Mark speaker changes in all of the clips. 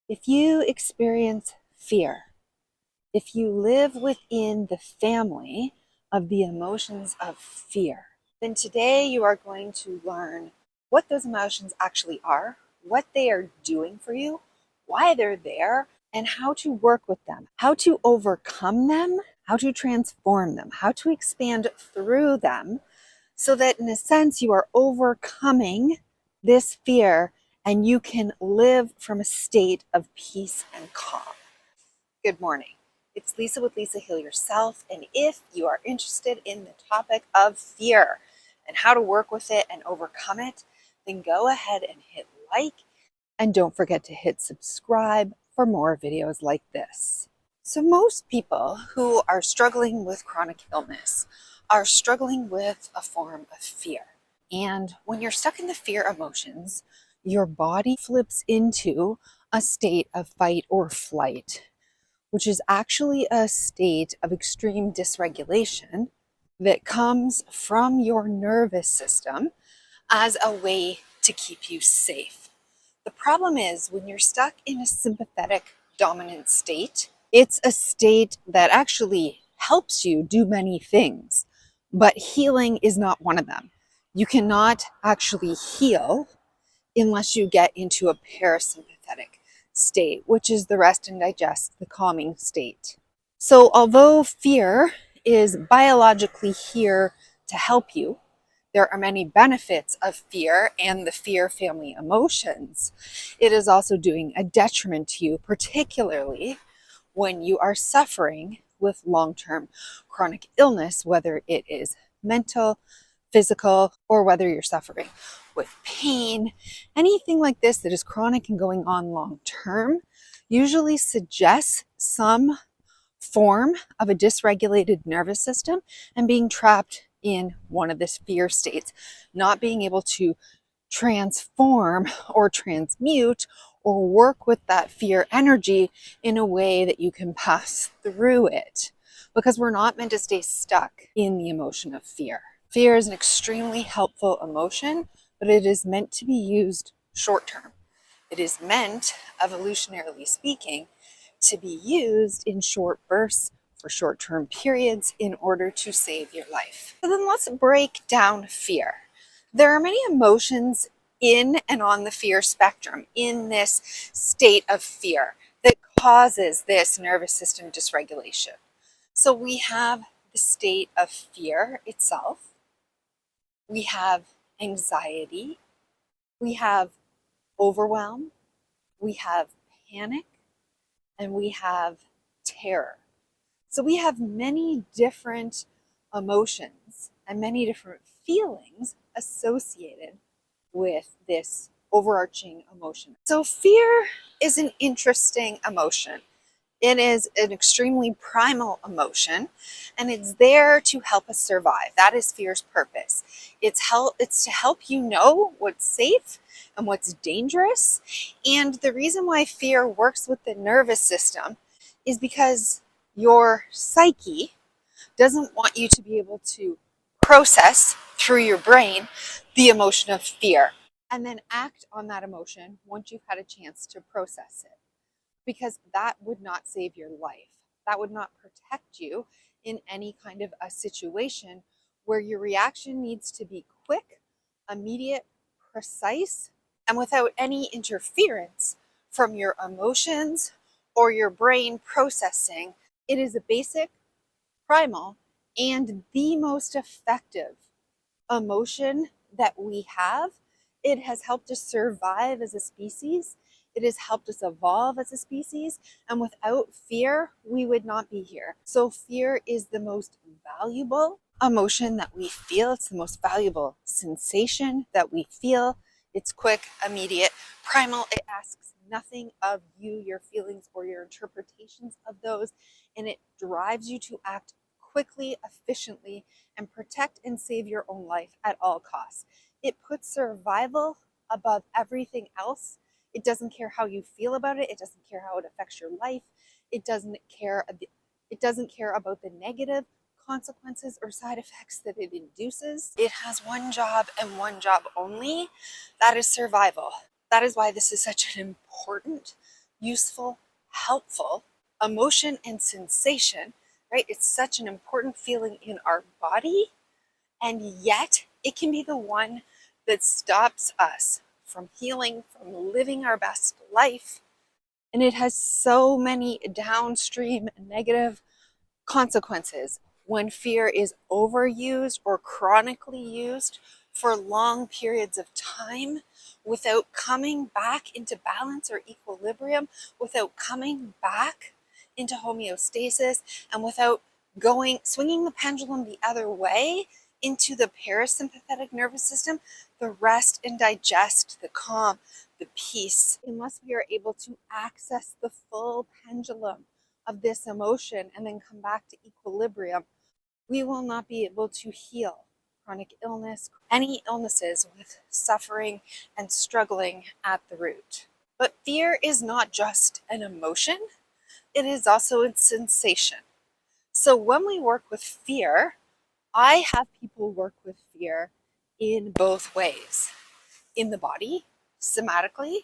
Speaker 1: If you experience fear, if you live within the family of the emotions of fear, then today you are going to learn what those emotions actually are, what they are doing for you, why they're there, and how to work with them, how to overcome them, how to transform them, how to expand through them, so that in a sense you are overcoming this fear and you can live from a state of peace and calm. Good morning. It's Lisa with Lisa Heal Yourself, and if you are interested in the topic of fear and how to work with it and overcome it, then go ahead and hit like, and don't forget to hit subscribe for more videos like this. So most people who are struggling with chronic illness are struggling with a form of fear. And when you're stuck in the fear emotions, your body flips into a state of fight or flight, which is actually a state of extreme dysregulation that comes from your nervous system as a way to keep you safe. The problem is when you're stuck in a sympathetic dominant state, it's a state that actually helps you do many things, but healing is not one of them. You cannot actually heal unless you get into a parasympathetic state, which is the rest and digest, the calming state. So although fear is biologically here to help you, there are many benefits of fear and the fear family emotions. It is also doing a detriment to you, particularly when you are suffering with long-term chronic illness, whether it is mental, physical, or whether you're suffering with pain. Anything like this that is chronic and going on long-term usually suggests some form of a dysregulated nervous system and being trapped in one of this fear states, not being able to transform or transmute or work with that fear energy in a way that you can pass through it, because we're not meant to stay stuck in the emotion of fear. Fear is an extremely helpful emotion, but it is meant to be used short term. It is meant, evolutionarily speaking, to be used in short bursts for short-term periods in order to save your life. So then let's break down fear. There are many emotions in and on the fear spectrum, in this state of fear that causes this nervous system dysregulation. So we have the state of fear itself, we have anxiety, we have overwhelm, we have panic, and we have terror. So we have many different emotions and many different feelings associated with this overarching emotion. So fear is an interesting emotion. It is an extremely primal emotion, and it's there to help us survive. That is fear's purpose. It's to help you know what's safe and what's dangerous. And the reason why fear works with the nervous system is because your psyche doesn't want you to be able to process through your brain the emotion of fear and then act on that emotion once you've had a chance to process it, because that would not save your life. That would not protect you in any kind of a situation where your reaction needs to be quick, immediate, precise, and without any interference from your emotions or your brain processing. It is a basic, primal, and the most effective emotion that we have. It has helped us survive as a species. It has helped us evolve as a species. And without fear, we would not be here. So fear is the most valuable emotion that we feel. It's the most valuable sensation that we feel. It's quick, immediate, primal. It asks nothing of you, your feelings, or your interpretations of those. And it drives you to act quickly, efficiently, and protect and save your own life at all costs. It puts survival above everything else. It doesn't care how you feel about it. It doesn't care how it affects your life. It doesn't care about the negative consequences or side effects that it induces. It has one job and one job only. That is survival. That is why this is such an important useful, helpful emotion and sensation, right? It's such an important feeling in our body, and yet it can be the one that stops us from healing, from living our best life. And it has so many downstream negative consequences when fear is overused or chronically used for long periods of time without coming back into balance or equilibrium, without coming back into homeostasis, and without swinging the pendulum the other way into the parasympathetic nervous system, the rest and digest, the calm, the peace. Unless we are able to access the full pendulum of this emotion and then come back to equilibrium, we will not be able to heal chronic illness, any illnesses with suffering and struggling at the root. But fear is not just an emotion, it is also a sensation. So when we work with fear, I have people work with fear in both ways, in the body, somatically,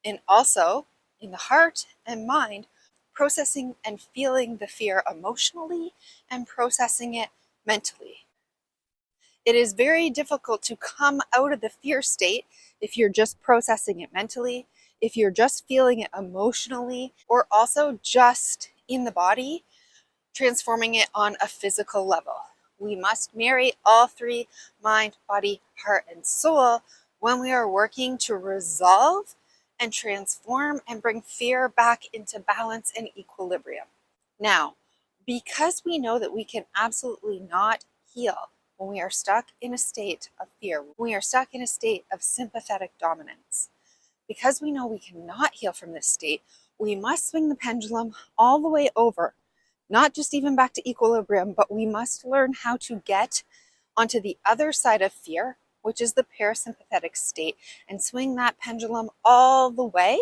Speaker 1: and also in the heart and mind, processing and feeling the fear emotionally and processing it mentally. It is very difficult to come out of the fear state if you're just processing it mentally, if you're just feeling it emotionally, or also just in the body, transforming it on a physical level. We must marry all three: mind, body, heart, and soul when we are working to resolve and transform and bring fear back into balance and equilibrium. Now, because we know that we can absolutely not heal when we are stuck in a state of fear, when we are stuck in a state of sympathetic dominance, because we know we cannot heal from this state, we must swing the pendulum all the way over, not just even back to equilibrium, but we must learn how to get onto the other side of fear, which is the parasympathetic state, and swing that pendulum all the way,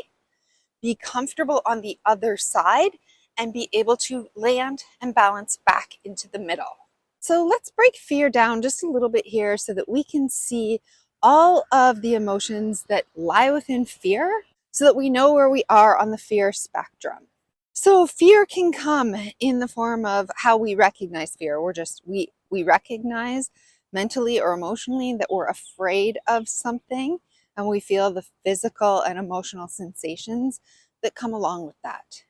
Speaker 1: be comfortable on the other side, and be able to land and balance back into the middle. So let's break fear down just a little bit here so that we can see all of the emotions that lie within fear so that we know where we are on the fear spectrum. So fear can come in the form of how we recognize fear. We recognize mentally or emotionally that we're afraid of something, and we feel the physical and emotional sensations that come along with that.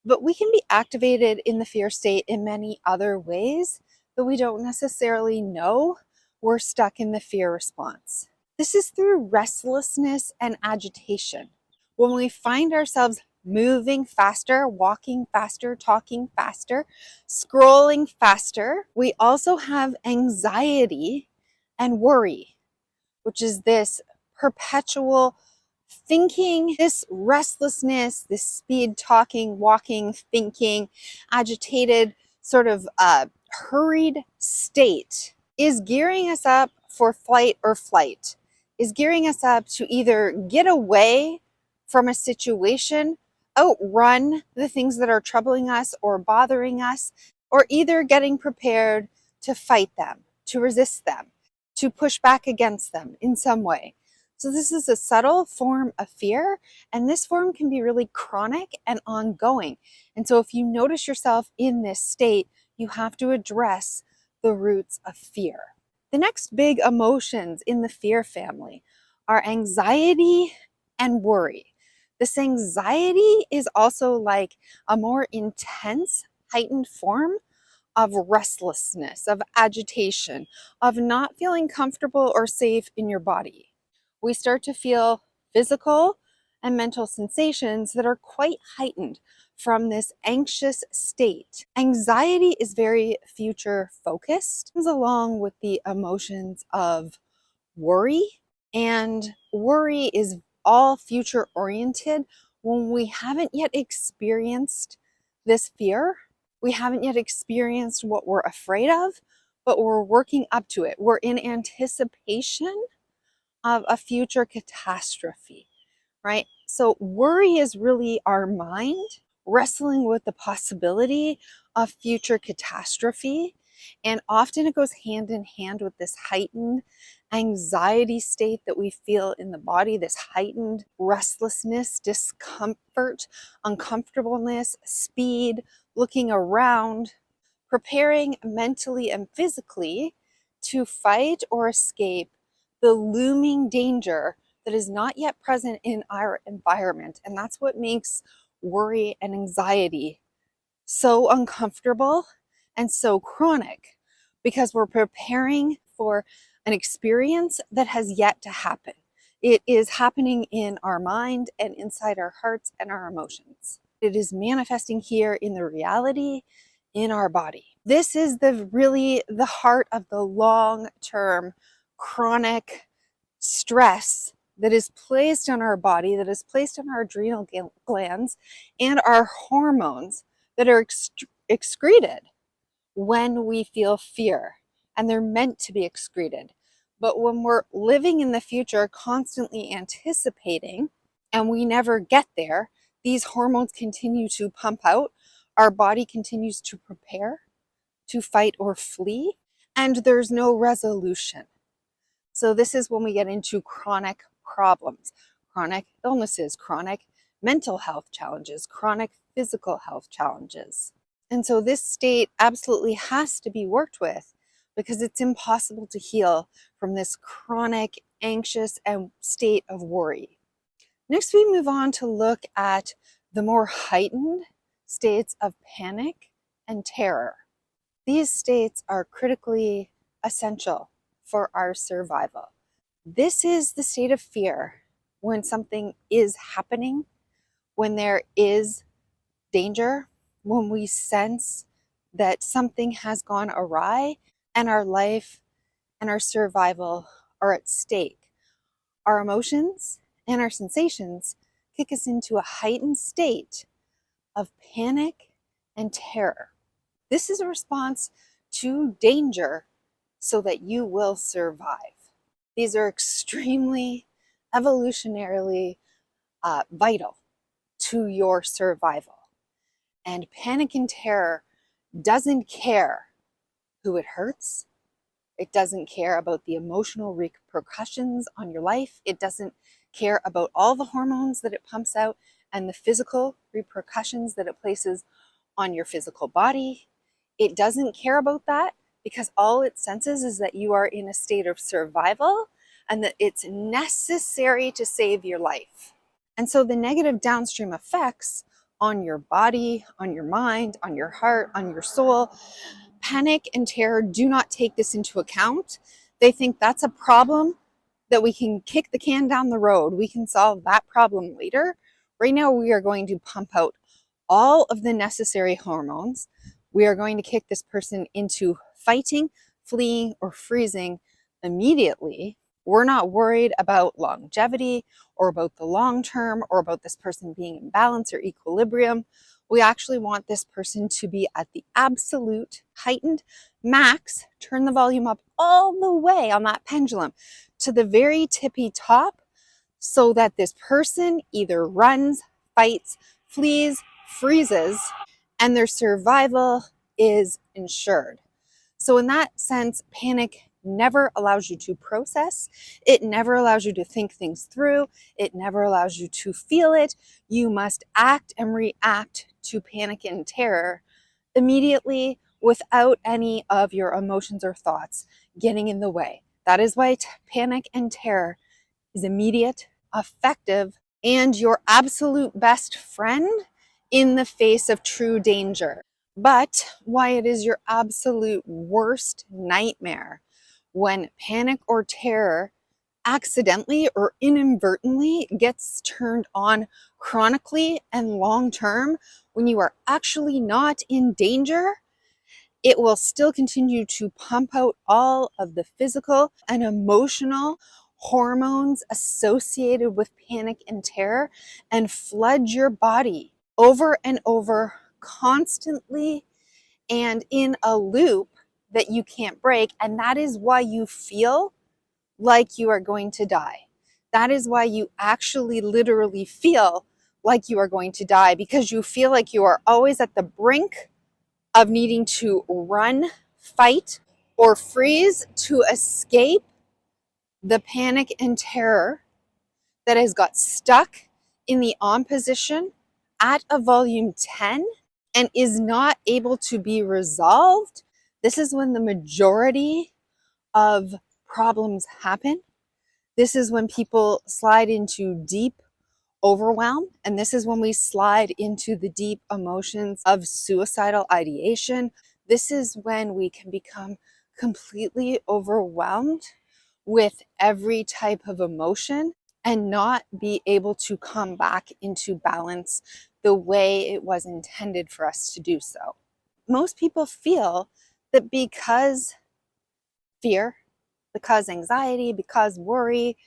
Speaker 1: But we can be activated in the fear state in many other ways that we don't necessarily know we're stuck in the fear response. This is through restlessness and agitation. When we find ourselves moving faster, walking faster, talking faster, scrolling faster, we also have anxiety and worry, which is this perpetual thinking, this restlessness, this speed talking, walking, thinking, agitated, sort of hurried state is gearing us up for flight or flight, is gearing us up to either get away from a situation, outrun the things that are troubling us or bothering us, or either getting prepared to fight them, to resist them, to push back against them in some way. So this is a subtle form of fear, and this form can be really chronic and ongoing. And so if you notice yourself in this state, you have to address the roots of fear. The next big emotions in the fear family are anxiety and worry. This anxiety is also like a more intense, heightened form of restlessness, of agitation, of not feeling comfortable or safe in your body. We start to feel physical and mental sensations that are quite heightened from this anxious state. Anxiety is very future focused, comes along with the emotions of worry, and worry is all future oriented when we haven't yet experienced this fear. We haven't yet experienced what we're afraid of, but we're working up to it. We're in anticipation of a future catastrophe, right? So worry is really our mind wrestling with the possibility of future catastrophe. And often it goes hand in hand with this heightened anxiety state that we feel in the body, this heightened restlessness, discomfort, uncomfortableness, speed, looking around, preparing mentally and physically to fight or escape the looming danger that is not yet present in our environment. And that's what makes worry and anxiety so uncomfortable and so chronic, because we're preparing for an experience that has yet to happen. It is happening in our mind and inside our hearts and our emotions. It is manifesting here in the reality in our body. This is the heart of the long-term chronic stress that is placed on our body, that is placed on our adrenal glands and our hormones that are excreted when we feel fear, and they're meant to be excreted. But when we're living in the future, constantly anticipating, and we never get there, these hormones continue to pump out, our body continues to prepare to fight or flee, and there's no resolution. So this is when we get into chronic problems, chronic illnesses, chronic mental health challenges, chronic physical health challenges. And so this state absolutely has to be worked with, because it's impossible to heal from this chronic, anxious state of worry. Next, we move on to look at the more heightened states of panic and terror. These states are critically essential for our survival. This is the state of fear when something is happening, when there is danger, when we sense that something has gone awry and our life and our survival are at stake. Our emotions and our sensations kick us into a heightened state of panic and terror. This is a response to danger so that you will survive. These are extremely evolutionarily vital to your survival. And panic and terror doesn't care who it hurts. It doesn't care about the emotional repercussions on your life. It doesn't care about all the hormones that it pumps out and the physical repercussions that it places on your physical body. It doesn't care about that, because all it senses is that you are in a state of survival and that it's necessary to save your life. And so the negative downstream effects on your body, on your mind, on your heart, on your soul, panic and terror do not take this into account. They think that's a problem that we can kick the can down the road. We can solve that problem later. Right now, we are going to pump out all of the necessary hormones. We are going to kick this person into fighting, fleeing, or freezing immediately. We're not worried about longevity or about the long term or about this person being in balance or equilibrium. We actually want this person to be at the absolute heightened max. Turn the volume up all the way on that pendulum to the very tippy top, so that this person either runs, fights, flees, freezes, and their survival is ensured. So in that sense, panic never allows you to process. It never allows you to think things through. It never allows you to feel it. You must act and react to panic and terror immediately without any of your emotions or thoughts getting in the way. That is why panic and terror is immediate, effective, and your absolute best friend in the face of true danger. But why it is your absolute worst nightmare when panic or terror accidentally or inadvertently gets turned on chronically and long term when you are actually not in danger. It will still continue to pump out all of the physical and emotional hormones associated with panic and terror and flood your body over and over, constantly and in a loop that you can't break. And that is why you feel like you are going to die. That is why you actually literally feel like you are going to die, because you feel like you are always at the brink of needing to run, fight, or freeze to escape the panic and terror that has got stuck in the on position at a volume 10 and is not able to be resolved, this is when the majority of problems happen. This is when people slide into deep overwhelm, and this is when we slide into the deep emotions of suicidal ideation. This is when we can become completely overwhelmed with every type of emotion and not be able to come back into balance the way it was intended for us to do so. Most people feel that because fear, because anxiety, because worry,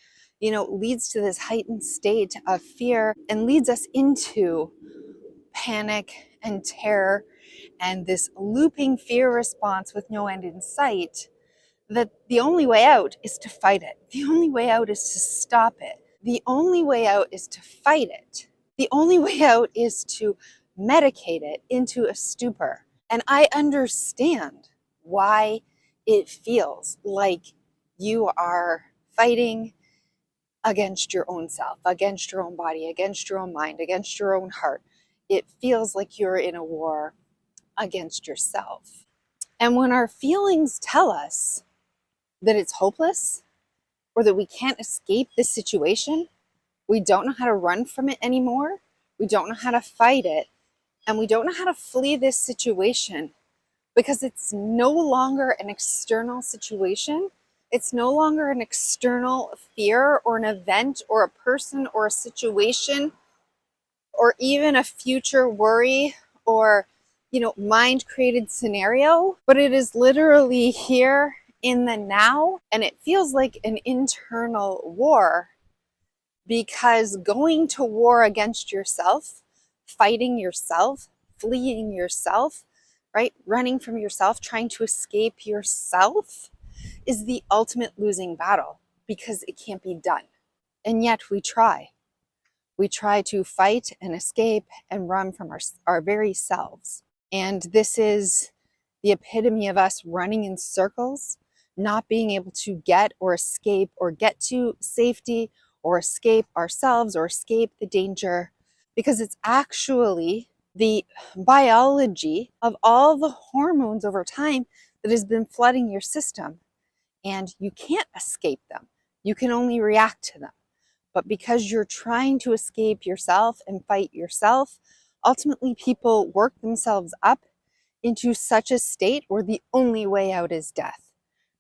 Speaker 1: leads to this heightened state of fear and leads us into panic and terror and this looping fear response with no end in sight, that the only way out is to fight it. The only way out is to stop it. The only way out is to fight it. The only way out is to medicate it into a stupor. And I understand why it feels like you are fighting against your own self, against your own body, against your own mind, against your own heart. It feels like you're in a war against yourself. And when our feelings tell us that it's hopeless or that we can't escape this situation, we don't know how to run from it anymore, we don't know how to fight it, and we don't know how to flee this situation because it's no longer an external situation. It's no longer an external fear or an event or a person or a situation or even a future worry or, mind created scenario, but it is literally here in the now. And it feels like an internal war because going to war against yourself, fighting yourself, fleeing yourself, right? Running from yourself, trying to escape yourself is the ultimate losing battle because it can't be done. And yet we try. We try to fight and escape and run from our very selves. And this is the epitome of us running in circles, not being able to get or escape or get to safety or escape ourselves or escape the danger, because it's actually the biology of all the hormones over time that has been flooding your system. And you can't escape them. You can only react to them. But because you're trying to escape yourself and fight yourself, ultimately people work themselves up into such a state where the only way out is death,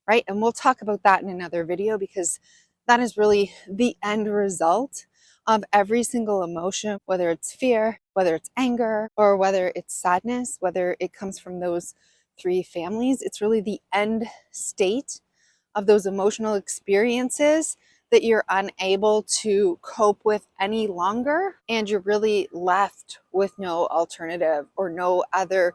Speaker 1: right? And we'll talk about that in another video because that is really the end result of every single emotion, whether it's fear, whether it's anger, or whether it's sadness, whether it comes from those three families. It's really the end state of those emotional experiences that you're unable to cope with any longer, and you're really left with no alternative or no other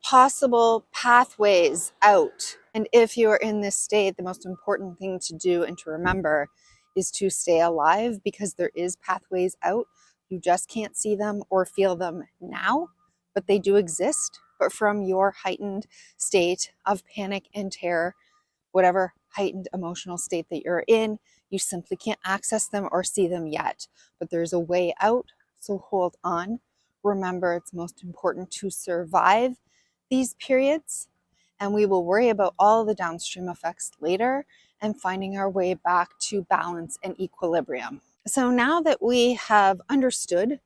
Speaker 1: possible pathways out. And if you're in this state, the most important thing to do and to remember is to stay alive, because there is pathways out. You just can't see them or feel them now, but they do exist. But from your heightened state of panic and terror, whatever heightened emotional state that you're in, you simply can't access them or see them yet. But there's a way out, so hold on. Remember, it's most important to survive these periods, and we will worry about all the downstream effects later and finding our way back to balance and equilibrium. So now that we have understood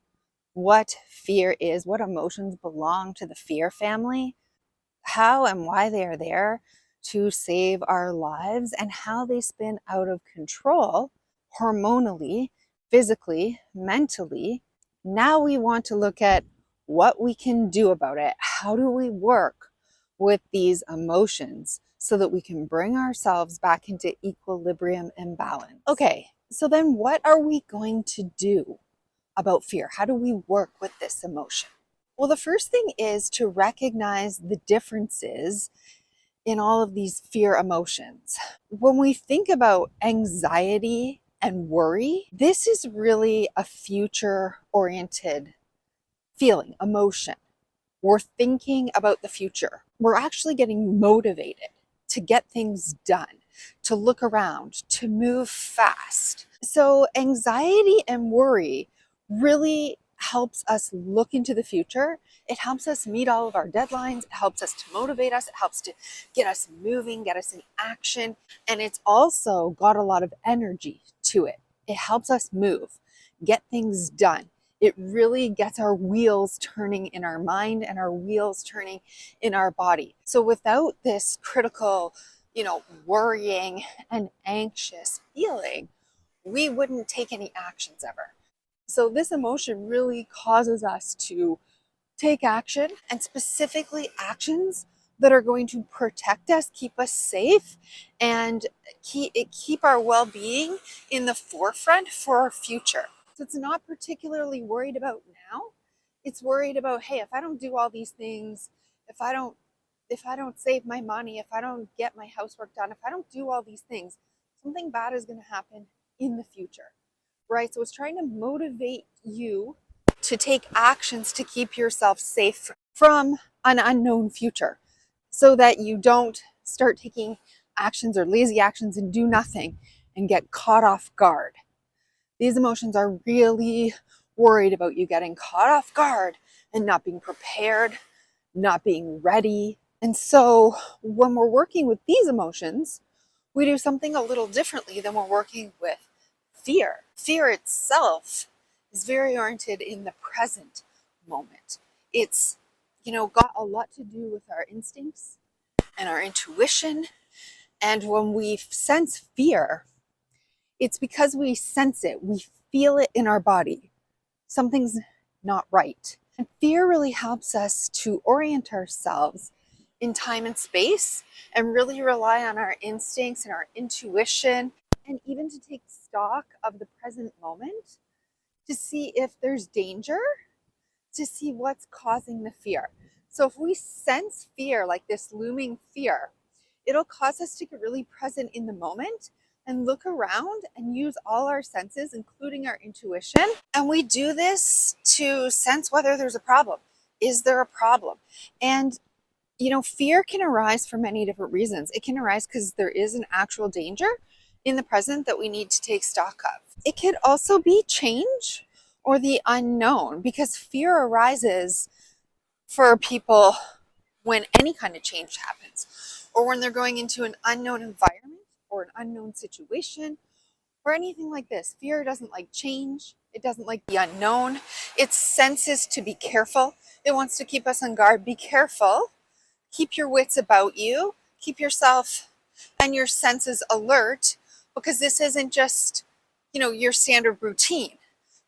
Speaker 1: what fear is, what emotions belong to the fear family, how and why they are there to save our lives, and how they spin out of control hormonally, physically, mentally, now we want to look at what we can do about it. How do we work with these emotions so that we can bring ourselves back into equilibrium and balance? Okay, so then what are we going to do about fear? How do we work with this emotion? Well, the first thing is to recognize the differences in all of these fear emotions. When we think about anxiety and worry, this is really a future-oriented feeling, emotion. We're thinking about the future. we're actually getting motivated to get things done, to look around, to move fast. So anxiety and worry really helps us look into the future. It helps us meet all of our deadlines. It helps us to motivate us. It helps to get us moving, get us in action. And it's also got a lot of energy to it. It helps us move, get things done. It really gets our wheels turning in our mind and our wheels turning in our body. So without this critical, worrying and anxious feeling, we wouldn't take any actions ever. So this emotion really causes us to take action, and specifically actions that are going to protect us, keep us safe, and keep our well-being in the forefront for our future. So it's not particularly worried about now. It's worried about, hey, if I don't do all these things, if I don't save my money, if I don't get my housework done, if I don't do all these things, something bad is going to happen in the future, right? So it's trying to motivate you to take actions to keep yourself safe from an unknown future, so that you don't start taking actions or lazy actions and do nothing and get caught off guard. These emotions are really worried about you getting caught off guard and not being prepared, not being ready. And so when we're working with these emotions, we do something a little differently than we're working with fear. Fear itself is very oriented in the present moment. It's, got a lot to do with our instincts and our intuition. And when we sense fear, it's because we sense it, we feel it in our body. Something's not right. And fear really helps us to orient ourselves in time and space and really rely on our instincts and our intuition, and even to take stock of the present moment to see if there's danger, to see what's causing the fear. So if we sense fear, like this looming fear, it'll cause us to get really present in the moment and look around and use all our senses, including our intuition. And we do this to sense whether there's a problem. Is there a problem? And fear can arise for many different reasons. It can arise because there is an actual danger in the present that we need to take stock of. It could also be change or the unknown, because fear arises for people when any kind of change happens, or when they're going into an unknown environment or an unknown situation or anything like this. Fear doesn't like change. It doesn't like the unknown. It senses to be careful. It wants to keep us on guard. Be careful. Keep your wits about you. Keep yourself and your senses alert, because this isn't just, your standard routine.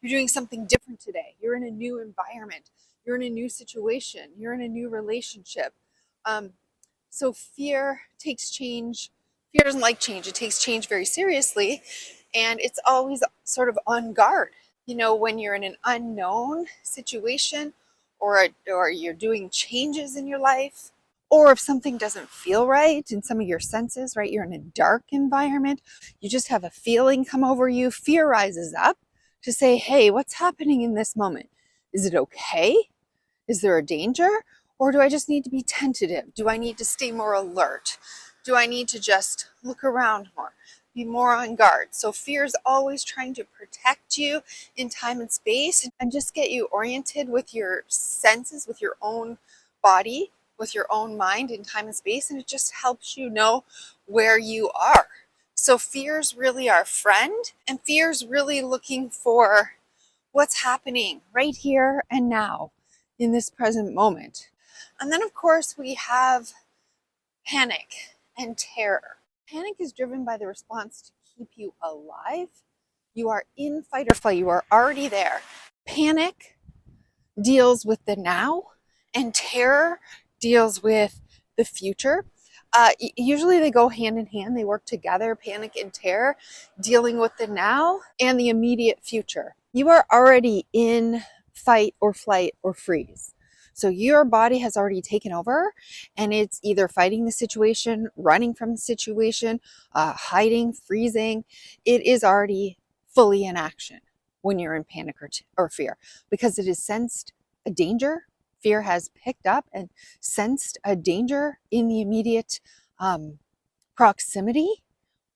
Speaker 1: You're doing something different today. You're in a new environment. You're in a new situation. You're in a new relationship. So fear takes change. Fear doesn't like change. It takes change very seriously. And it's always sort of on guard. When you're in an unknown situation, or you're doing changes in your life, or if something doesn't feel right in some of your senses, right? You're in a dark environment. You just have a feeling come over you. Fear rises up to say, hey, what's happening in this moment? Is it okay? Is there a danger? Or do I just need to be tentative? Do I need to stay more alert? Do I need to just look around more, be more on guard? So fear is always trying to protect you in time and space, and just get you oriented with your senses, with your own body, with your own mind in time and space. And it just helps you know where you are. So fear's really our friend, and fear's really looking for what's happening right here and now in this present moment. And then, of course, we have panic and terror. Panic is driven by the response to keep you alive. You are in fight or flight. You are already there. Panic deals with the now, and terror deals with the future. Usually they go hand in hand. They work together, panic and terror, dealing with the now and the immediate future. You are already in fight or flight or freeze. So your body has already taken over, and it's either fighting the situation, running from the situation, hiding, freezing. It is already fully in action when you're in panic or fear, because it has sensed a danger Fear has picked up and sensed a danger in the immediate proximity,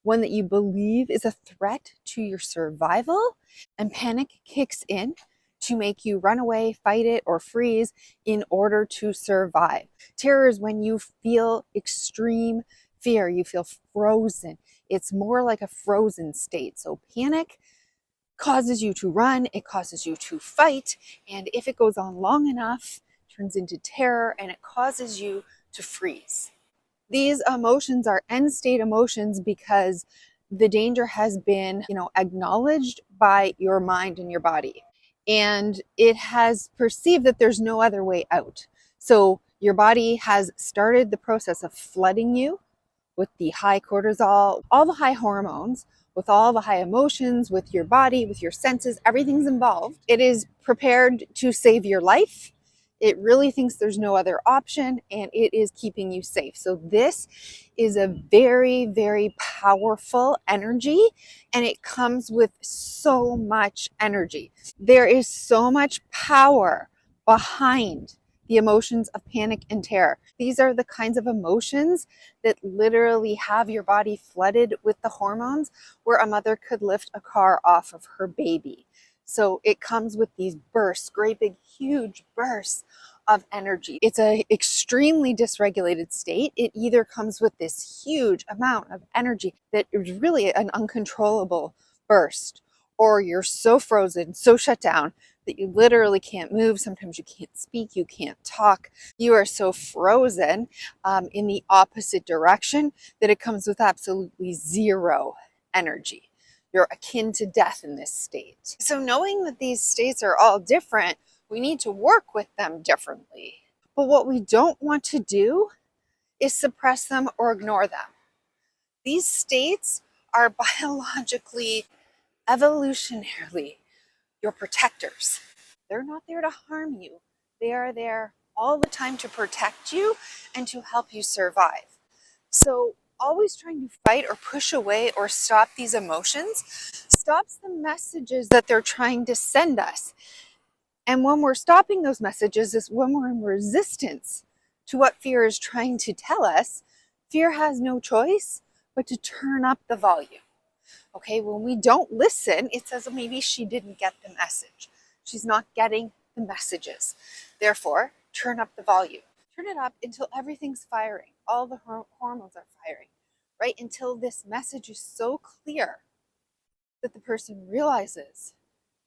Speaker 1: one that you believe is a threat to your survival, and panic kicks in to make you run away, fight it, or freeze in order to survive. Terror is when you feel extreme fear, you feel frozen. It's more like a frozen state. So panic causes you to run, it causes you to fight, and if it goes on long enough, it turns into terror and it causes you to freeze. These emotions are end state emotions because the danger has been, acknowledged by your mind and your body. And it has perceived that there's no other way out. So your body has started the process of flooding you with the high cortisol, all the high hormones, with all the high emotions, with your body, with your senses, everything's involved. It is prepared to save your life. It really thinks there's no other option, and it is keeping you safe. So this is a very, very powerful energy, and it comes with so much energy. There is so much power behind the emotions of panic and terror. These are the kinds of emotions that literally have your body flooded with the hormones where a mother could lift a car off of her baby. So it comes with these bursts, great big, huge bursts of energy. It's an extremely dysregulated state. It either comes with this huge amount of energy that is really an uncontrollable burst, or you're so frozen, so shut down that you literally can't move. Sometimes you can't speak, you can't talk. You are so frozen in the opposite direction that it comes with absolutely zero energy. You're akin to death in this state. So knowing that these states are all different, we need to work with them differently. But what we don't want to do is suppress them or ignore them. These states are biologically, evolutionarily your protectors. They're not there to harm you. They are there all the time to protect you and to help you survive. So always trying to fight or push away or stop these emotions stops the messages that they're trying to send us. And when we're stopping those messages is when we're in resistance to what fear is trying to tell us. Fear has no choice but to turn up the volume. Okay, when we don't listen, it says maybe she didn't get the message. She's not getting the messages. Therefore, turn up the volume. Turn it up until everything's firing. All the hormones are firing, right? Until this message is so clear that the person realizes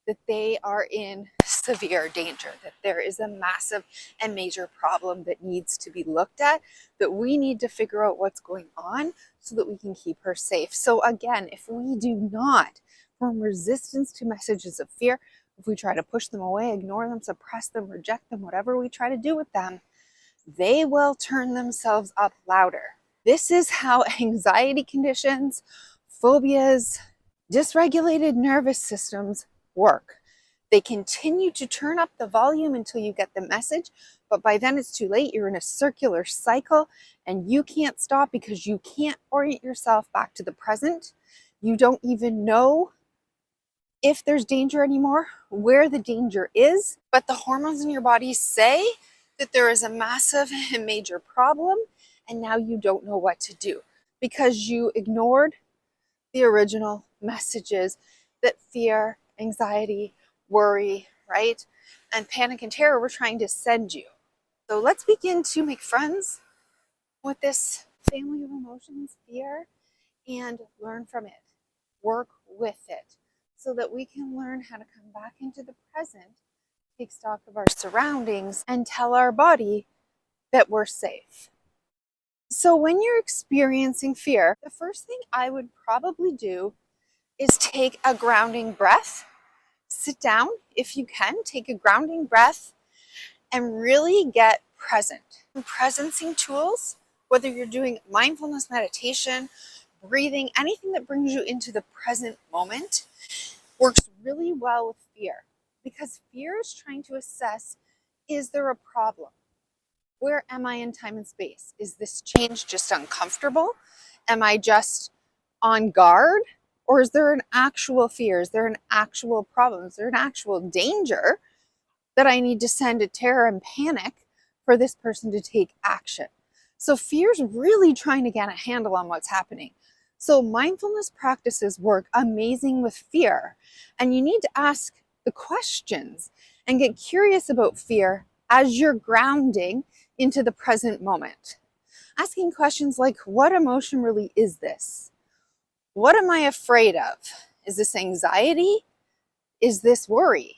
Speaker 1: that they are in severe danger, that there is a massive and major problem that needs to be looked at, that we need to figure out what's going on so that we can keep her safe. So again, if we do not form resistance to messages of fear, if we try to push them away, ignore them, suppress them, reject them, whatever we try to do with them, they will turn themselves up louder. This is how anxiety conditions, phobias, dysregulated nervous systems work. They continue to turn up the volume until you get the message, but by then it's too late. You're in a circular cycle and you can't stop because you can't orient yourself back to the present. You don't even know if there's danger anymore, where the danger is, but the hormones in your body say that there is a massive and major problem, and now you don't know what to do because you ignored the original messages that fear, anxiety, worry, right? And panic and terror were trying to send you. So let's begin to make friends with this family of emotions, fear, and learn from it. Work with it so that we can learn how to come back into the present, take stock of our surroundings, and tell our body that we're safe. So when you're experiencing fear, the first thing I would probably do is take a grounding breath. Sit down if you can, take a grounding breath and really get present. Presencing tools, whether you're doing mindfulness meditation, breathing, anything that brings you into the present moment, works really well with fear because fear is trying to assess, is there a problem? Where am I in time and space? Is this change just uncomfortable? Am I just on guard? Or is there an actual fear? Is there an actual problem? Is there an actual danger that I need to send a terror and panic for this person to take action. So fear's really trying to get a handle on what's happening. So mindfulness practices work amazing with fear. And you need to ask the questions and get curious about fear as you're grounding into the present moment. Asking questions like, what emotion really is this? What am I afraid of? Is this anxiety? Is this worry?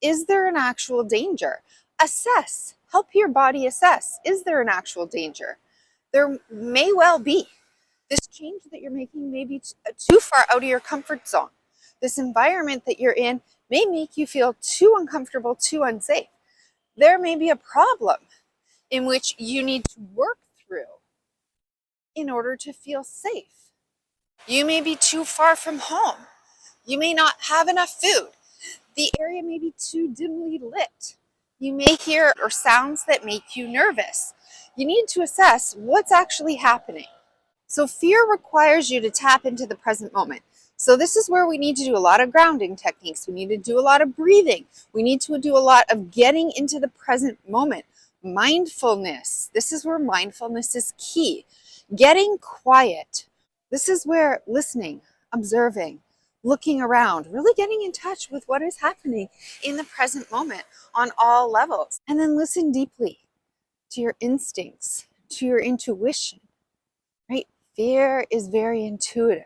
Speaker 1: Is there an actual danger? Assess. Help your body assess. Is there an actual danger? There may well be. This change that you're making may be too far out of your comfort zone. This environment that you're in may make you feel too uncomfortable, too unsafe. There may be a problem in which you need to work through in order to feel safe. You may be too far from home. You may not have enough food. The area may be too dimly lit. You may hear or sounds that make you nervous. You need to assess what's actually happening. So fear requires you to tap into the present moment. So this is where we need to do a lot of grounding techniques. We need to do a lot of breathing. We need to do a lot of getting into the present moment. Mindfulness. This is where mindfulness is key. Getting quiet. This is where listening, observing, looking around, really getting in touch with what is happening in the present moment on all levels. And then listen deeply to your instincts, to your intuition, right? Fear is very intuitive.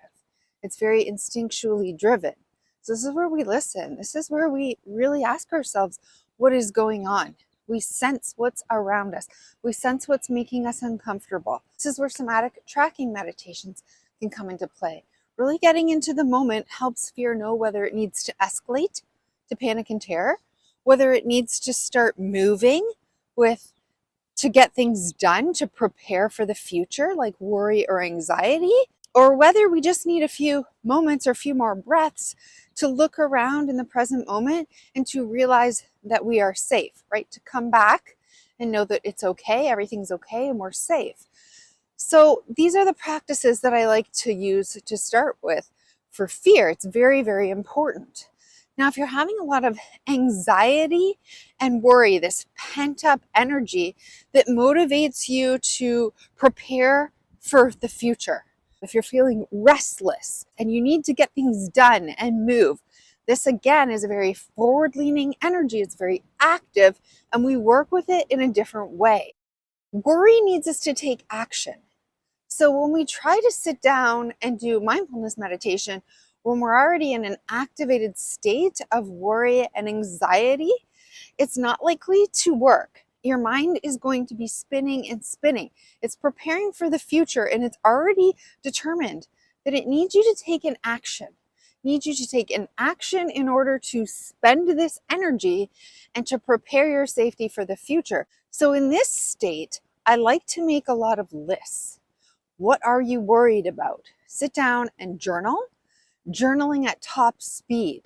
Speaker 1: It's very instinctually driven. So this is where we listen. This is where we really ask ourselves, what is going on? We sense what's around us. We sense what's making us uncomfortable. This is where somatic tracking meditations can come into play. Really getting into the moment helps fear know whether it needs to escalate to panic and terror, whether it needs to start moving to get things done, to prepare for the future, like worry or anxiety, or whether we just need a few moments or a few more breaths to look around in the present moment and to realize that we are safe, right? To come back and know that it's okay, everything's okay, and we're safe. So these are the practices that I like to use to start with for fear. It's very, very important. Now, if you're having a lot of anxiety and worry, this pent up energy that motivates you to prepare for the future, if you're feeling restless and you need to get things done and move, this again is a very forward leaning energy. It's very active, and we work with it in a different way. Worry needs us to take action. So when we try to sit down and do mindfulness meditation, when we're already in an activated state of worry and anxiety, it's not likely to work. Your mind is going to be spinning and spinning. It's preparing for the future, and it's already determined that it needs you to take an action. It needs you to take an action in order to spend this energy and to prepare your safety for the future. So in this state, I like to make a lot of lists. What are you worried about? Sit down and journal. Journaling at top speed.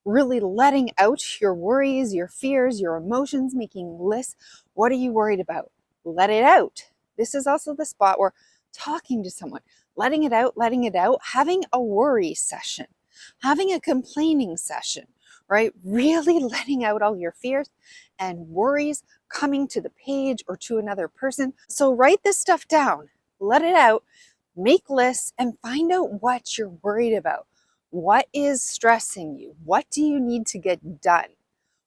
Speaker 1: Really letting out your worries, your fears, your emotions, making lists. What are you worried about? Let it out. This is also the spot where talking to someone, letting it out, having a worry session, having a complaining session, right? Really letting out all your fears and worries coming to the page or to another person. So write this stuff down, let it out, make lists, and find out what you're worried about. What is stressing you? What do you need to get done?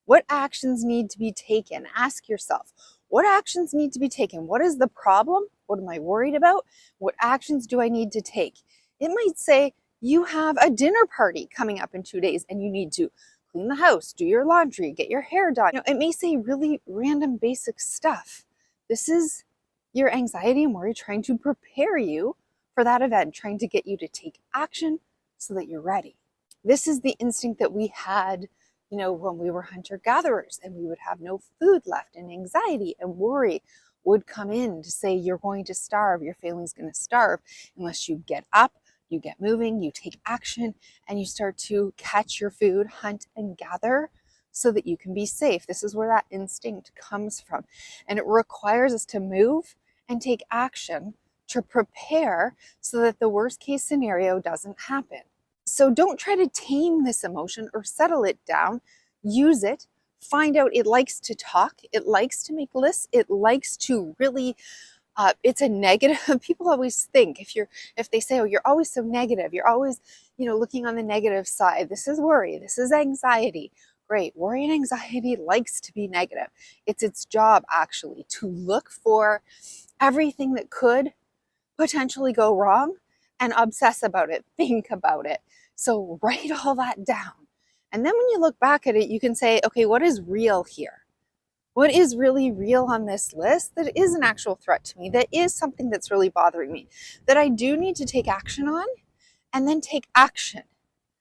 Speaker 1: What actions need to be taken? Ask yourself, what actions need to be taken? What is the problem? What am I worried about? What actions do I need to take? It might say you have a dinner party coming up in 2 days and you need to clean the house, do your laundry, get your hair done. It may say really random basic stuff. This is your anxiety and worry trying to prepare you for that event, trying to get you to take action so that you're ready. This is the instinct that we had, when we were hunter-gatherers and we would have no food left, and anxiety and worry would come in to say you're going to starve, your family's going to starve unless you get up, you get moving, you take action, and you start to catch your food, hunt and gather so that you can be safe. This is where that instinct comes from. And it requires us to move and take action to prepare so that the worst case scenario doesn't happen. So don't try to tame this emotion or settle it down. Use it, find out it likes to talk, it likes to make lists, it likes to really it's a negative. People always think if they say, oh, you're always so negative, you're always, looking on the negative side. This is worry, this is anxiety. Great. Worry and anxiety likes to be negative. It's its job actually to look for everything that could potentially go wrong and obsess about it, think about it. So write all that down. And then when you look back at it, you can say, okay, what is real here? What is really real on this list that is an actual threat to me, that is something that's really bothering me, that I do need to take action on, and then take action.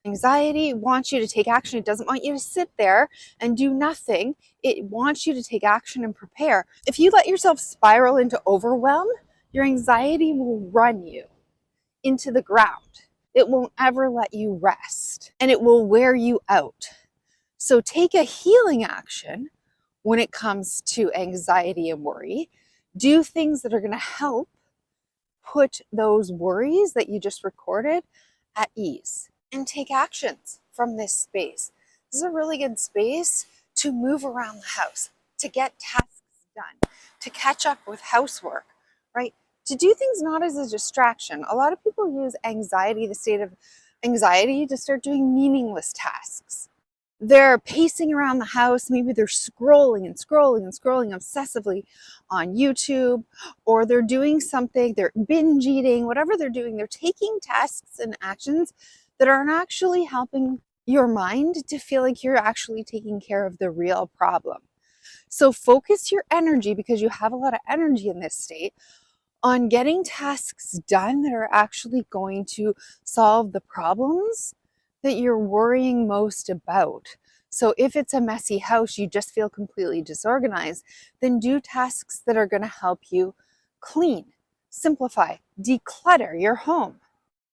Speaker 1: Anxiety wants you to take action. It doesn't want you to sit there and do nothing. It wants you to take action and prepare. If you let yourself spiral into overwhelm, your anxiety will run you into the ground. It won't ever let you rest, and it will wear you out. So take a healing action when it comes to anxiety and worry. Do things that are going to help put those worries that you just recorded at ease, and take actions from this space. This is a really good space to move around the house, to get tasks done, to catch up with housework, right? To do things not as a distraction. A lot of people use anxiety, the state of anxiety, to start doing meaningless tasks. They're pacing around the house. Maybe they're scrolling and scrolling and scrolling obsessively on YouTube, or they're doing something, they're binge eating, whatever they're doing. They're taking tasks and actions that aren't actually helping your mind to feel like you're actually taking care of the real problem. So focus your energy, because you have a lot of energy in this state, on getting tasks done that are actually going to solve the problems that you're worrying most about. So if it's a messy house, you just feel completely disorganized, then do tasks that are going to help you clean, simplify, declutter your home.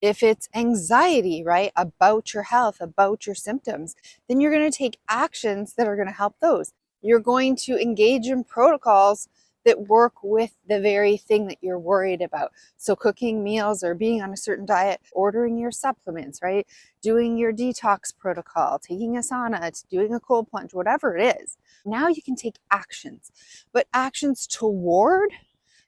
Speaker 1: If it's anxiety, right, about your health, about your symptoms, then you're going to take actions that are going to help those. You're going to engage in protocols that work with the very thing that you're worried about. So cooking meals, or being on a certain diet, ordering your supplements, right? Doing your detox protocol, taking a sauna, doing a cold plunge, whatever it is. Now you can take actions, but actions toward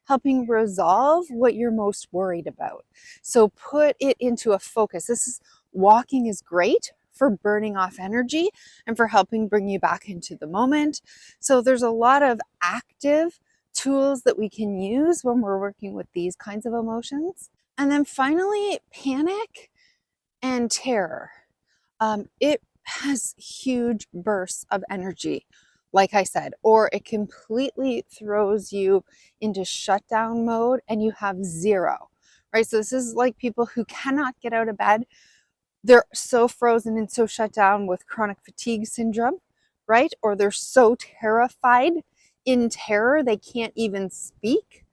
Speaker 1: helping resolve what you're most worried about. So put it into a focus. Walking is great for burning off energy and for helping bring you back into the moment. So there's a lot of active tools that we can use when we're working with these kinds of emotions. And then finally, panic and terror. It has huge bursts of energy, like I said, or it completely throws you into shutdown mode and you have zero, right? So this is like people who cannot get out of bed. They're so frozen and so shut down with chronic fatigue syndrome, right? Or they're so terrified in terror they can't even speak,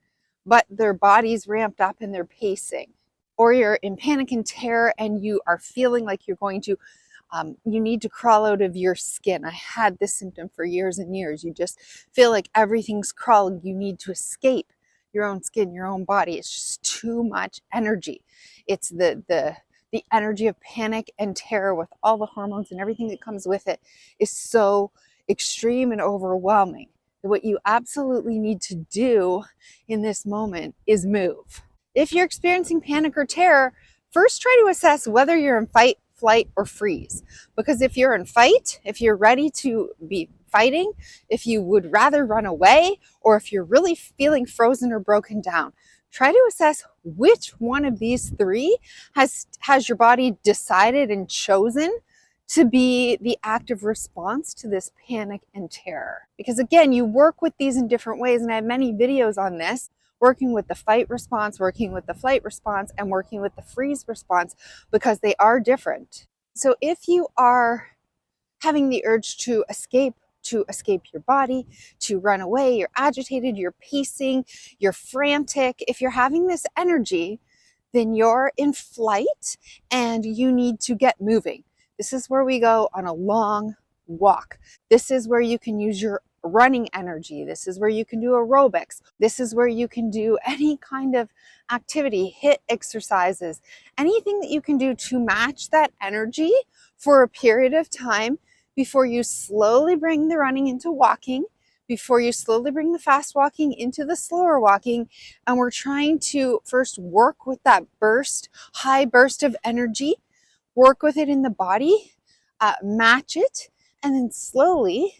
Speaker 1: but their body's ramped up and they're pacing. Or you're in panic and terror and you are feeling like you're going to you need to crawl out of your skin. I had this symptom for years and years. You just feel like everything's crawling. You need to escape your own skin, your own body. It's just too much energy. It's the energy of panic and terror with all the hormones and everything that comes with it is so extreme and overwhelming. What you absolutely need to do in this moment is move. If you're experiencing panic or terror, first try to assess whether you're in fight, flight, or freeze. Because if you're in fight, if you're ready to be fighting, if you would rather run away, or if you're really feeling frozen or broken down, try to assess which one of these three has your body decided and chosen to be the active response to this panic and terror. Because again, you work with these in different ways, and I have many videos on this, working with the fight response, working with the flight response, and working with the freeze response, because they are different. So if you are having the urge to escape your body, to run away, you're agitated, you're pacing, you're frantic, if you're having this energy, then you're in flight and you need to get moving. This is where we go on a long walk. This is where you can use your running energy. This is where you can do aerobics. This is where you can do any kind of activity, HIIT exercises, anything that you can do to match that energy for a period of time before you slowly bring the running into walking, before you slowly bring the fast walking into the slower walking. And we're trying to first work with that high burst of energy, work with it in the body, match it, and then slowly,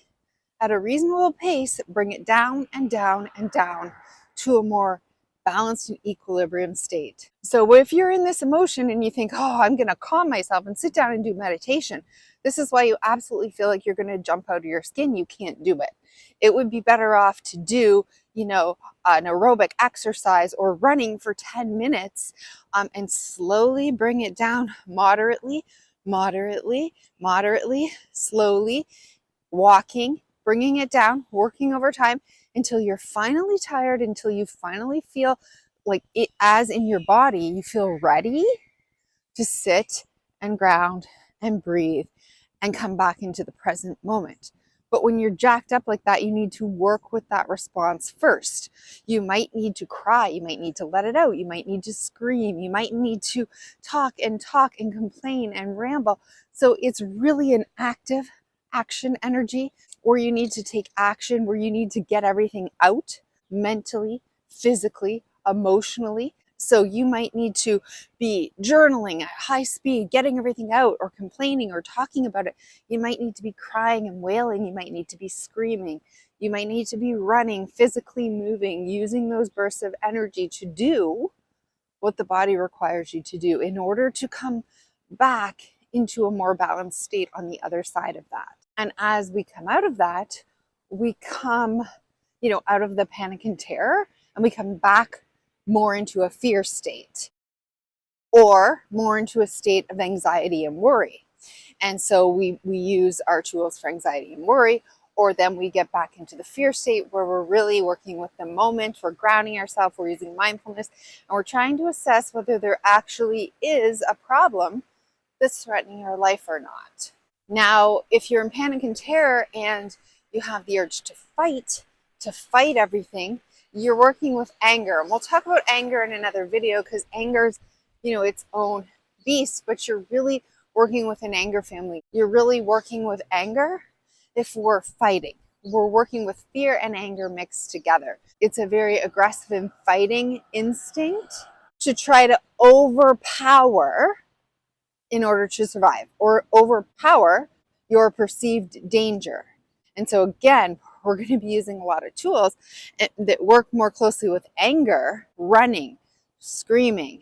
Speaker 1: at a reasonable pace, bring it down and down and down to a more balanced and equilibrium state. So if you're in this emotion and you think, oh, I'm going to calm myself and sit down and do meditation, this is why you absolutely feel like you're going to jump out of your skin. You can't do it. It would be better off to do, an aerobic exercise or running for 10 minutes and slowly bring it down moderately, slowly, walking, bringing it down, working over time until you're finally tired, until you finally feel like it, as in your body, you feel ready to sit and ground and breathe and come back into the present moment. But when you're jacked up like that, you need to work with that response first. You might need to cry. You might need to let it out. You might need to scream. You might need to talk and complain and ramble. So it's really an active action energy where you need to take action, where you need to get everything out mentally, physically, emotionally. So you might need to be journaling at high speed, getting everything out, or complaining or talking about it. You might need to be crying and wailing. You might need to be screaming. You might need to be running, physically moving, using those bursts of energy to do what the body requires you to do in order to come back into a more balanced state on the other side of that. And as we come out of that, we come, out of the panic and terror, and we come back more into a fear state or more into a state of anxiety and worry. And so we use our tools for anxiety and worry, or then we get back into the fear state where we're really working with the moment, we're grounding ourselves, we're using mindfulness, and we're trying to assess whether there actually is a problem that's threatening our life or not. Now, if you're in panic and terror and you have the urge to fight everything, you're working with anger. And we'll talk about anger in another video because anger is, its own beast, but you're really working with an anger family. You're really working with anger if we're fighting. We're working with fear and anger mixed together. It's a very aggressive and fighting instinct to try to overpower in order to survive or overpower your perceived danger. And so again, we're going to be using a lot of tools that work more closely with anger, running, screaming,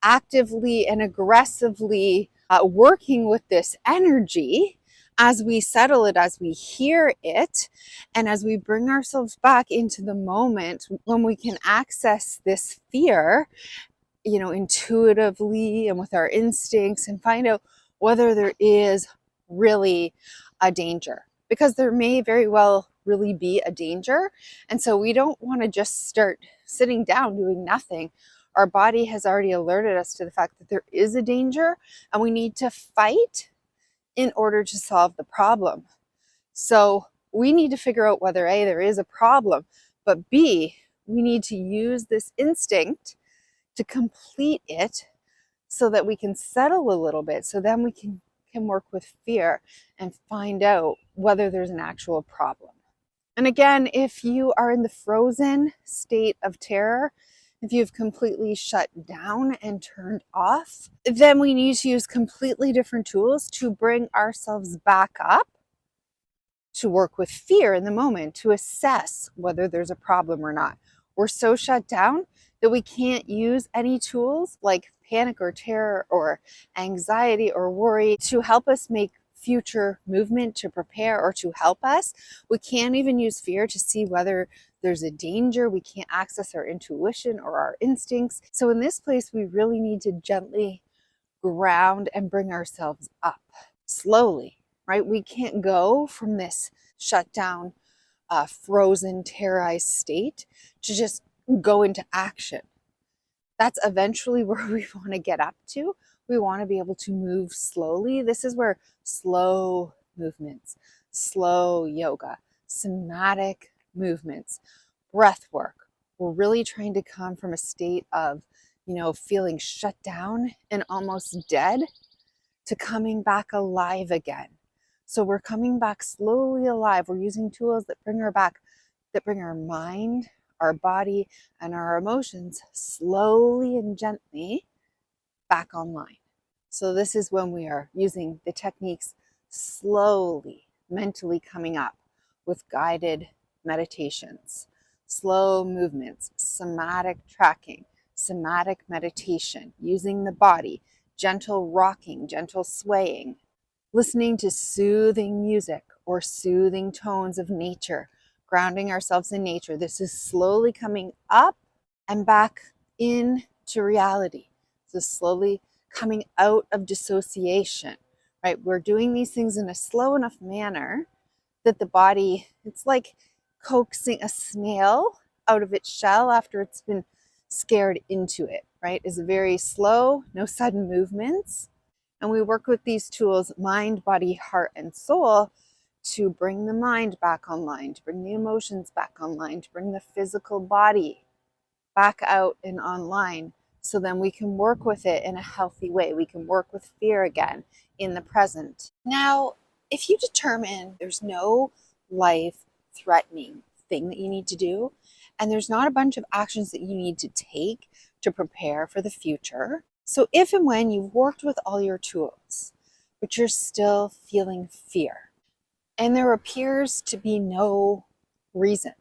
Speaker 1: actively and aggressively working with this energy as we settle it, as we hear it, and as we bring ourselves back into the moment when we can access this fear, intuitively and with our instincts and find out whether there is really a danger, because there may very well really be a danger. And so we don't want to just start sitting down doing nothing. Our body has already alerted us to the fact that there is a danger and we need to fight in order to solve the problem. So we need to figure out whether A, there is a problem, but B, we need to use this instinct to complete it so that we can settle a little bit, so then we can work with fear and find out whether there's an actual problem. And again, if you are in the frozen state of terror, if you've completely shut down and turned off, then we need to use completely different tools to bring ourselves back up, to work with fear in the moment, to assess whether there's a problem or not. We're so shut down that we can't use any tools like panic or terror or anxiety or worry to help us make future movement, to prepare or to help us. We can't even use fear to see whether there's a danger. We can't access our intuition or our instincts. So in this place, we really need to gently ground and bring ourselves up slowly, right? We can't go from this shut down, frozen, terrorized state to just go into action. That's eventually where we want to get up to. We want to be able to move slowly. This is where slow movements, slow yoga, somatic movements, breath work. We're really trying to come from a state of, feeling shut down and almost dead to coming back alive again. So we're coming back slowly alive. We're using tools that bring our mind, our body, and our emotions slowly and gently back online. So this is when we are using the techniques slowly, mentally coming up with guided meditations, slow movements, somatic tracking, somatic meditation, using the body, gentle rocking, gentle swaying, listening to soothing music or soothing tones of nature, grounding ourselves in nature. This is slowly coming up and back into reality. So slowly coming out of dissociation, right? We're doing these things in a slow enough manner that the body, it's like coaxing a snail out of its shell after it's been scared into it, right? Is very slow, no sudden movements. And we work with these tools, mind, body, heart, and soul, to bring the mind back online, to bring the emotions back online, to bring the physical body back out and online. So then we can work with it in a healthy way. We can work with fear again in the present. Now, if you determine there's no life-threatening thing that you need to do, and there's not a bunch of actions that you need to take to prepare for the future, so if and when you've worked with all your tools, but you're still feeling fear, and there appears to be no reason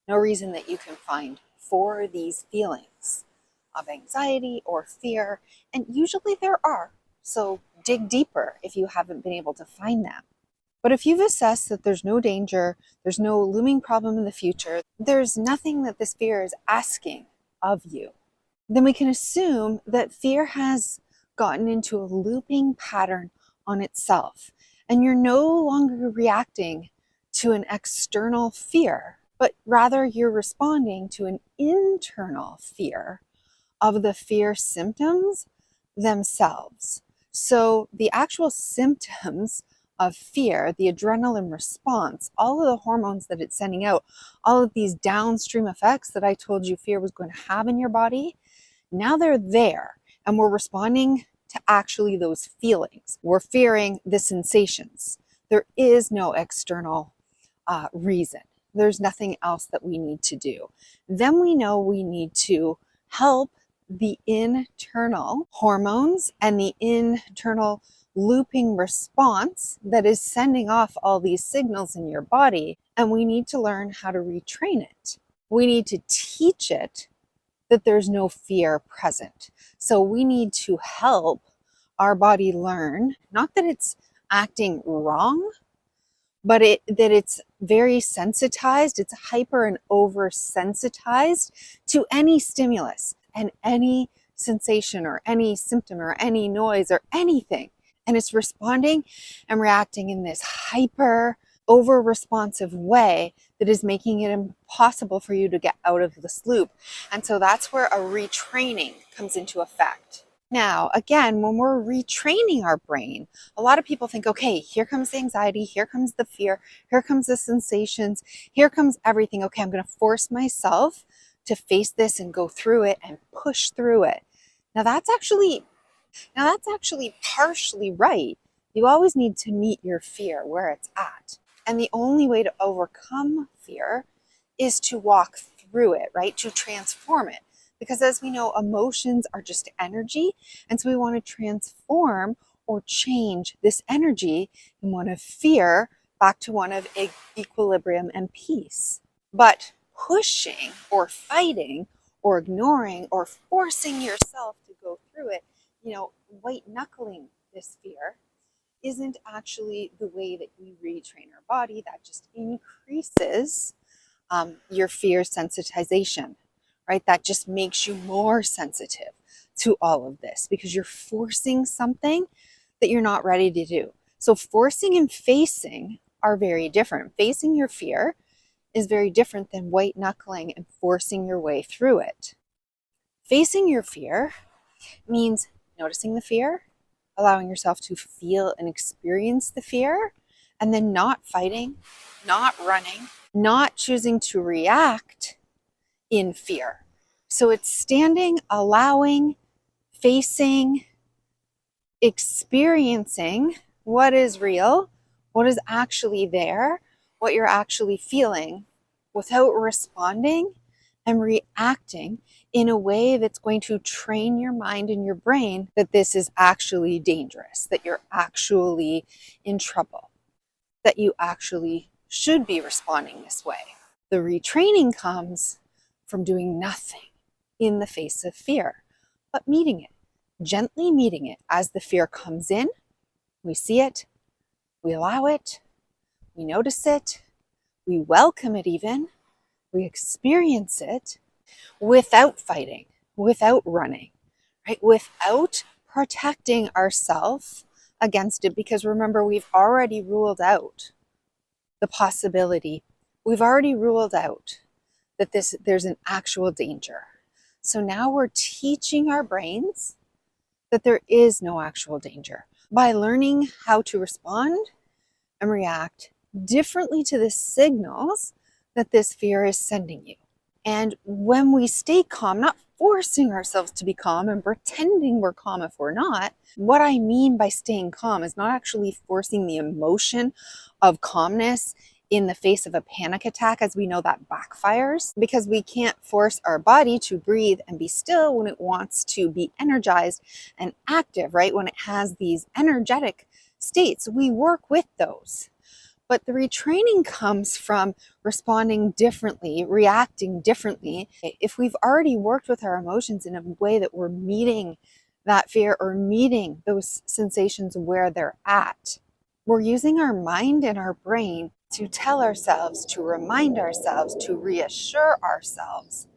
Speaker 1: that you can find for these feelings of anxiety or fear, and usually there are, so dig deeper if you haven't been able to find them. But if you've assessed that there's no danger, there's no looming problem in the future, there's nothing that this fear is asking of you, then we can assume that fear has gotten into a looping pattern on itself. And you're no longer reacting to an external fear, but rather you're responding to an internal fear of the fear symptoms themselves. So the actual symptoms of fear, the adrenaline response, all of the hormones that it's sending out, all of these downstream effects that I told you fear was going to have in your body, now they're there, and we're responding to actually those feelings. We're fearing the sensations. There is no external reason. There's nothing else that we need to do. Then we know we need to help the internal hormones and the internal looping response that is sending off all these signals in your body, and we need to learn how to retrain it. We need to teach it that there's no fear present. So we need to help our body learn, not that it's acting wrong, but that it's very sensitized, it's hyper and oversensitized to any stimulus and any sensation or any symptom or any noise or anything. And it's responding and reacting in this hyper over responsive way that is making it impossible for you to get out of this loop. And so that's where a retraining comes into effect. Now, again, when we're retraining our brain, a lot of people think, okay, here comes the anxiety, here comes the fear, here comes the sensations, here comes everything. Okay, I'm going to force myself to face this and go through it and push through it. Now that's actually partially right. You always need to meet your fear where it's at. And the only way to overcome fear is to walk through it, right? To transform it. Because as we know, emotions are just energy. And so we want to transform or change this energy in one of fear back to one of equilibrium and peace. But pushing or fighting or ignoring or forcing yourself to go through it, white knuckling this fear, isn't actually the way that we retrain our body. That just increases your fear sensitization, right? That just makes you more sensitive to all of this because you're forcing something that you're not ready to do. So forcing and facing are very different. Facing your fear is very different than white knuckling and forcing your way through it. Facing your fear means noticing the fear, allowing yourself to feel and experience the fear, and then not fighting, not running, not choosing to react in fear. So it's standing, allowing, facing, experiencing what is real, what is actually there, what you're actually feeling, without responding and reacting in a way that's going to train your mind and your brain that this is actually dangerous, that you're actually in trouble, that you actually should be responding this way. The retraining comes from doing nothing in the face of fear, but meeting it, gently meeting it as the fear comes in. We see it, we allow it, we notice it, we welcome it even, we experience it without fighting, without running, right? Without protecting ourselves against it, because remember, we've already ruled out the possibility. We've already ruled out that there's an actual danger. So now we're teaching our brains that there is no actual danger by learning how to respond and react differently to the signals that this fear is sending you. And when we stay calm, not forcing ourselves to be calm and pretending we're calm if we're not, what I mean by staying calm is not actually forcing the emotion of calmness in the face of a panic attack, as we know that backfires, because we can't force our body to breathe and be still when it wants to be energized and active, right? When it has these energetic states, we work with those. But the retraining comes from responding differently, reacting differently. If we've already worked with our emotions in a way that we're meeting that fear or meeting those sensations where they're at, we're using our mind and our brain to tell ourselves, to remind ourselves, to reassure ourselves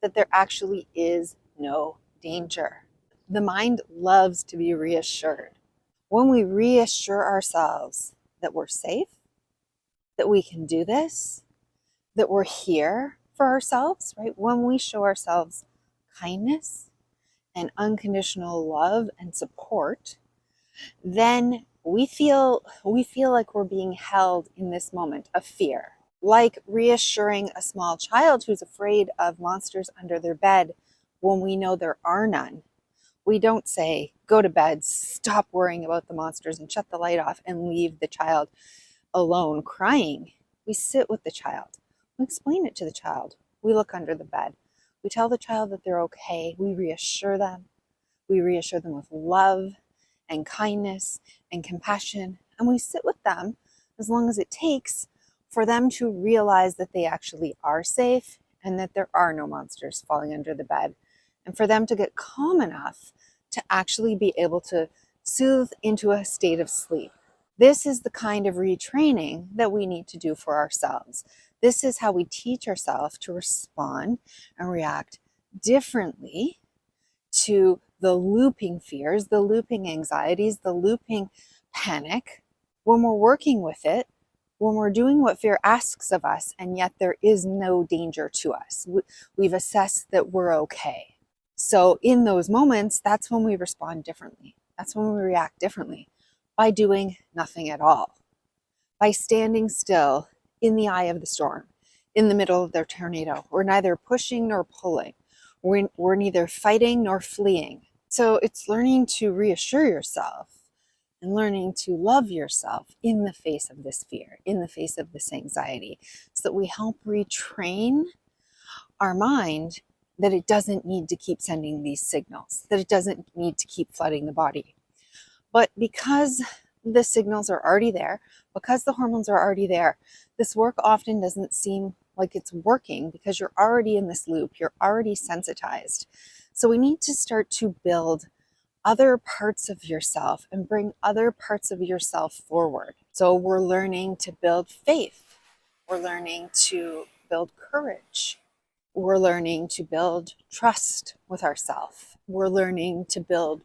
Speaker 1: that there actually is no danger. The mind loves to be reassured. When we reassure ourselves that we're safe, that we can do this, that we're here for ourselves, right? When we show ourselves kindness and unconditional love and support, then we feel like we're being held in this moment of fear. Like reassuring a small child who's afraid of monsters under their bed when we know there are none. We don't say, go to bed, stop worrying about the monsters and shut the light off and leave the child alone crying. We sit with the child. We explain it to the child. We look under the bed. We tell the child that they're okay. We reassure them. We reassure them with love and kindness and compassion. And we sit with them as long as it takes for them to realize that they actually are safe and that there are no monsters falling under the bed. And for them to get calm enough to actually be able to soothe into a state of sleep. This is the kind of retraining that we need to do for ourselves. This is how we teach ourselves to respond and react differently to the looping fears, the looping anxieties, the looping panic. When we're working with it, when we're doing what fear asks of us, and yet there is no danger to us. We've assessed that we're okay. So in those moments, that's when we respond differently. That's when we react differently. By doing nothing at all, by standing still in the eye of the storm, in the middle of their tornado. We're neither pushing nor pulling. We're neither fighting nor fleeing. So it's learning to reassure yourself and learning to love yourself in the face of this fear, in the face of this anxiety, so that we help retrain our mind that it doesn't need to keep sending these signals, that it doesn't need to keep flooding the body. But because the signals are already there, because the hormones are already there, this work often doesn't seem like it's working because you're already in this loop, you're already sensitized. So we need to start to build other parts of yourself and bring other parts of yourself forward. So we're learning to build faith. We're learning to build courage. We're learning to build trust with ourselves. We're learning to build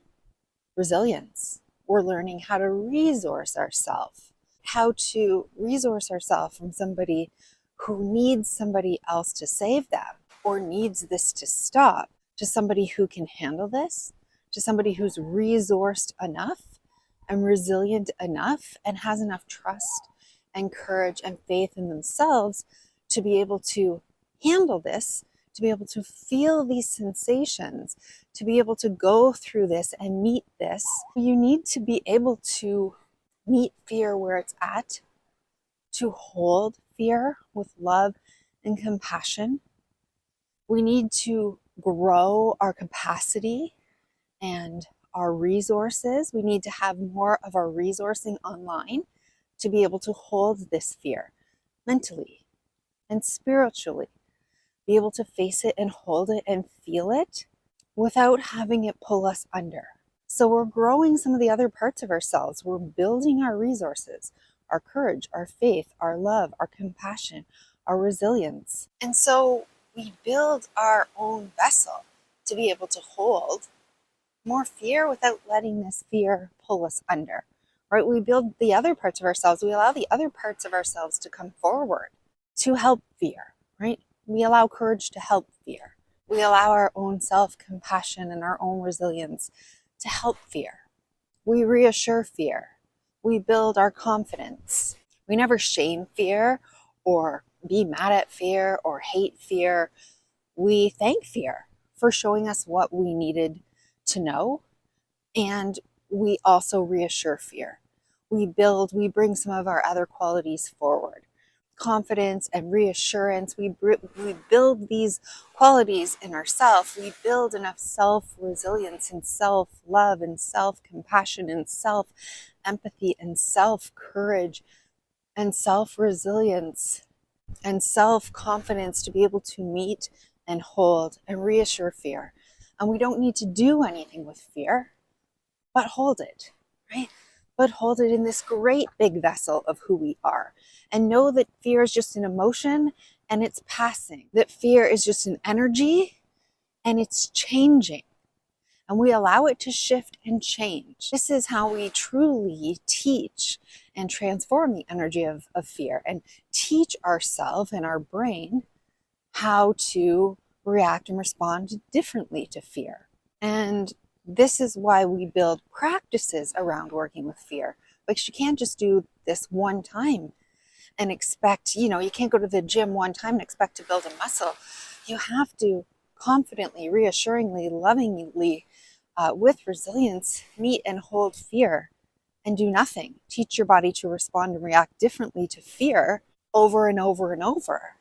Speaker 1: resilience. We're learning how to resource ourselves, from somebody who needs somebody else to save them or needs this to stop, to somebody who can handle this, to somebody who's resourced enough and resilient enough and has enough trust and courage and faith in themselves to be able to handle this, to be able to feel these sensations, to be able to go through this and meet this. You need to be able to meet fear where it's at, to hold fear with love and compassion. We need to grow our capacity and our resources. We need to have more of our resourcing online to be able to hold this fear mentally and spiritually, be able to face it and hold it and feel it without having it pull us under. So we're growing some of the other parts of ourselves. We're building our resources, our courage, our faith, our love, our compassion, our resilience. And so we build our own vessel to be able to hold more fear without letting this fear pull us under, right? We build the other parts of ourselves. We allow the other parts of ourselves to come forward to help fear, right? We allow courage to help fear. We allow our own self-compassion and our own resilience to help fear. We reassure fear. We build our confidence. We never shame fear or be mad at fear or hate fear. We thank fear for showing us what we needed to know, and we also reassure fear. We bring some of our other qualities forward. Confidence and reassurance, we build these qualities in ourselves. We build enough self-resilience and self-love and self-compassion and self-empathy and self-courage and self-resilience and self-confidence to be able to meet and hold and reassure fear. And we don't need to do anything with fear, but hold it, right? But hold it in this great big vessel of who we are. And know that fear is just an emotion and it's passing. That fear is just an energy and it's changing. And we allow it to shift and change. This is how we truly teach and transform the energy of fear and teach ourselves and our brain how to react and respond differently to fear. And this is why we build practices around working with fear. Because you can't just do this one time and expect, you can't go to the gym one time and expect to build a muscle. You have to confidently, reassuringly, lovingly, with resilience, meet and hold fear and do nothing. Teach your body to respond and react differently to fear over and over and over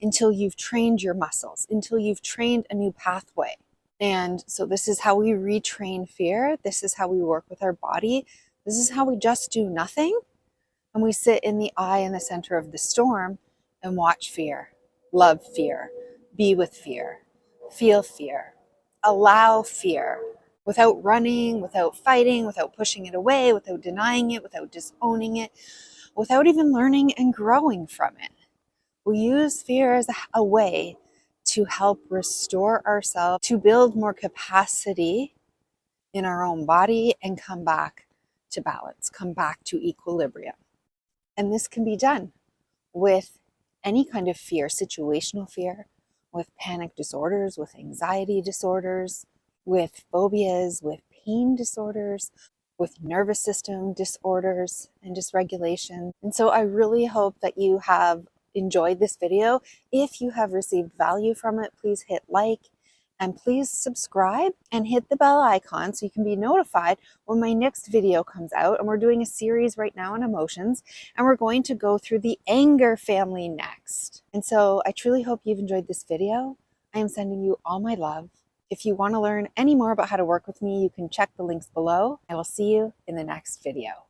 Speaker 1: until you've trained your muscles, until you've trained a new pathway. And so this is how we retrain fear. This is how we work with our body. This is how we just do nothing. And we sit in the eye in the center of the storm and watch fear, love fear, be with fear, feel fear, allow fear without running, without fighting, without pushing it away, without denying it, without disowning it, without even learning and growing from it. We use fear as a way to help restore ourselves, to build more capacity in our own body and come back to balance, come back to equilibrium. And this can be done with any kind of fear, situational fear, with panic disorders, with anxiety disorders, with phobias, with pain disorders, with nervous system disorders and dysregulation. And so I really hope that you have enjoyed this video. If you have received value from it, please hit like and please subscribe and hit the bell icon so you can be notified when my next video comes out. And we're doing a series right now on emotions, and we're going to go through the anger family next. And so I truly hope you've enjoyed this video. I am sending you all my love. If you want to learn any more about how to work with me, you can check the links below. I will see you in the next video.